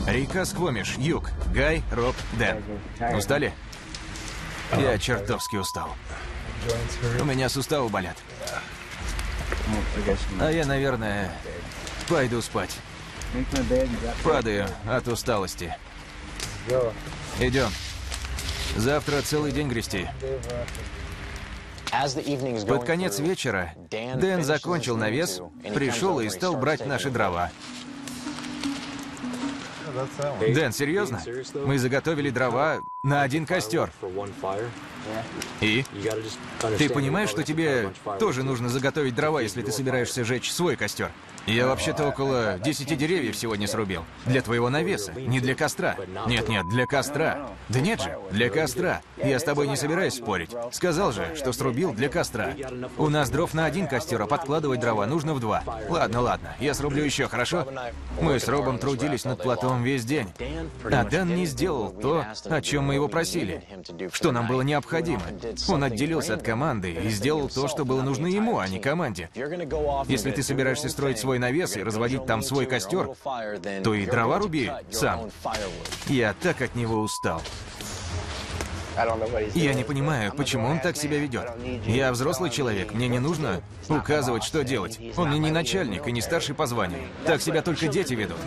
Река Сквомиш, юг. Гай, Роб, Дэн. Устали? Я чертовски устал. У меня суставы болят. А я, наверное, пойду спать. Падаю от усталости. Идем. Завтра целый день грести. Под конец вечера Дэн закончил навес, пришел и стал брать наши дрова. Дэн, серьезно? Мы заготовили дрова на один костер. И? Ты понимаешь, что тебе тоже нужно заготовить дрова, если ты собираешься жечь свой костер? Я вообще-то около 10 деревьев сегодня срубил. Для твоего навеса, не для костра. Нет-нет, для костра. Да нет же, для костра. Я с тобой не собираюсь спорить. Сказал же, что срубил для костра. У нас дров на один костер, а подкладывать дрова нужно в два. Ладно, я срублю еще, хорошо? Мы с Робом трудились над плотом весь день. А Дэн не сделал то, о чем мы его просили. Что нам было необходимо. Он отделился от команды и сделал то, что было нужно ему, а не команде. Если ты собираешься строить свой навес и разводить там свой костер, то и дрова руби сам. Я так от него устал. Я не понимаю, почему он так себя ведет. Я взрослый человек, мне не нужно указывать, что делать. Он мне не начальник и не старший по званию. Так себя только дети ведут.